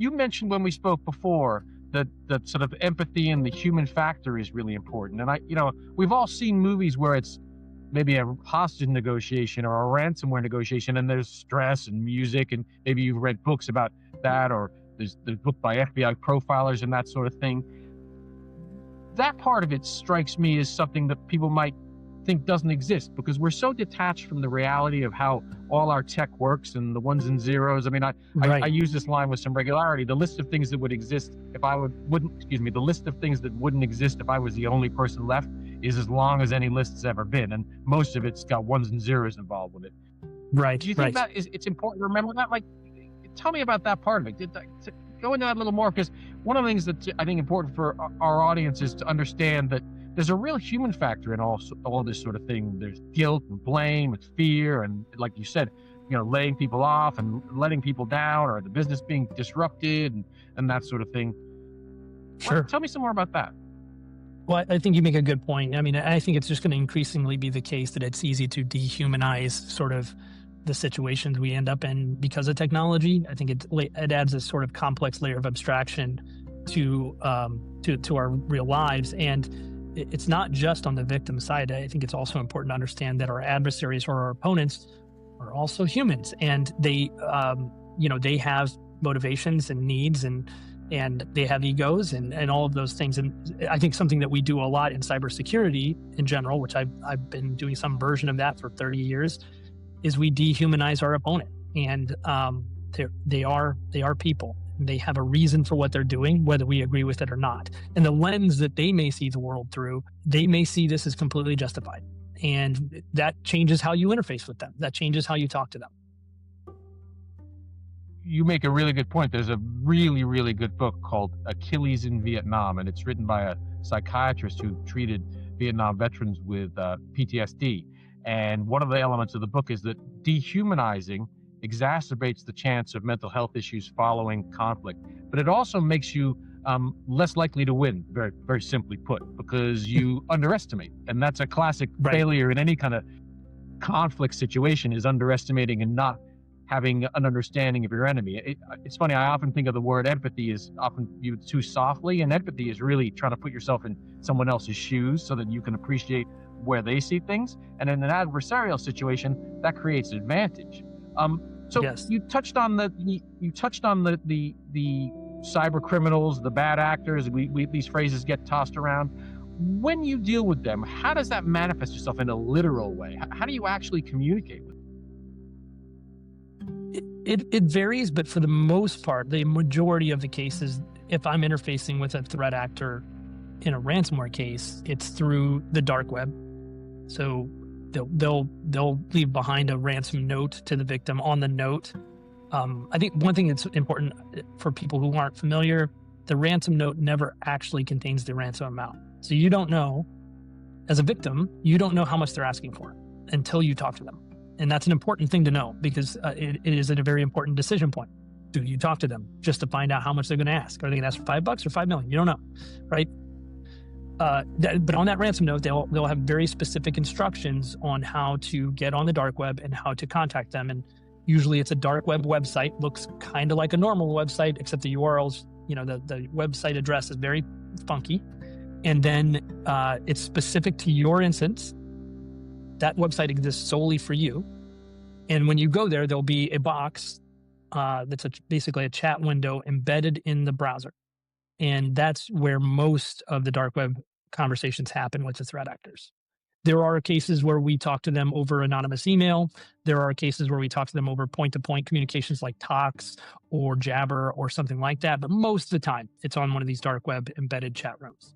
You mentioned when we spoke before that sort of empathy and the human factor is really important. And we've all seen movies where it's maybe a hostage negotiation or a ransomware negotiation, and there's stress and music, and maybe you've read books about that, or there's the book by FBI profilers and that sort of thing. That part of it strikes me as something that people might think doesn't exist, because we're so detached from the reality of how all our tech works and the ones and zeros. I mean, I use this line with some regularity. The list of things that would exist if I the list of things that wouldn't exist if I was the only person left is as long as any list has ever been, and most of it's got ones and zeros involved with it. Right. Do you think that it's important to remember that? Like, tell me about that part of it. Go into that a little more, because one of the things that I think important for our audience is to understand that there's a real human factor in all this sort of thing. There's guilt and blame and fear, and like you said, laying people off and letting people down, or the business being disrupted and that sort of thing. Sure. Tell me some more about that. Well, I think you make a good point. I mean, I think it's just going to increasingly be the case that it's easy to dehumanize sort of the situations we end up in because of technology. I think it adds a sort of complex layer of abstraction to our real lives. And it's not just on the victim side. I think it's also important to understand that our adversaries or our opponents are also humans, and they have motivations and needs, and they have egos and all of those things. And I think something that we do a lot in cybersecurity in general, which I've been doing some version of that for 30 years, is we dehumanize our opponent. And they are people. They have a reason for what they're doing, whether we agree with it or not. And the lens that they may see the world through, they may see this as completely justified. And that changes how you interface with them. That changes how you talk to them. You make a really good point. There's a really, really good book called Achilles in Vietnam, and it's written by a psychiatrist who treated Vietnam veterans with PTSD. And one of the elements of the book is that dehumanizing exacerbates the chance of mental health issues following conflict, but it also makes you less likely to win, very, very simply put, because you underestimate. And that's a classic failure in any kind of conflict situation, is underestimating and not having an understanding of your enemy. It's funny, I often think of the word empathy is often viewed too softly, and empathy is really trying to put yourself in someone else's shoes so that you can appreciate where they see things. And in an adversarial situation, that creates advantage. So yes. You touched on the cyber criminals, the bad actors. These phrases get tossed around. When you deal with them, how does that manifest itself in a literal way? How do you actually communicate with them? It varies, but for the most part, the majority of the cases, if I'm interfacing with a threat actor in a ransomware case, it's through the dark web. So they'll leave behind a ransom note to the victim. On the note, I think one thing that's important for people who aren't familiar, the ransom note never actually contains the ransom amount. So you don't know, as a victim, you don't know how much they're asking for until you talk to them. And that's an important thing to know, because it is a very important decision point. Do you talk to them just to find out how much they're going to ask? Are they going to ask for $5 or $5 million? You don't know, right? But on that ransom note, they'll have very specific instructions on how to get on the dark web and how to contact them. And usually it's a dark web website, looks kind of like a normal website, except the URLs, the website address is very funky. And then it's specific to your instance. That website exists solely for you. And when you go there, there'll be a box that's basically a chat window embedded in the browser. And that's where most of the dark web conversations happen with the threat actors. There are cases where we talk to them over anonymous email. There are cases where we talk to them over point-to-point communications like Tox or Jabber or something like that. But most of the time, it's on one of these dark web embedded chat rooms.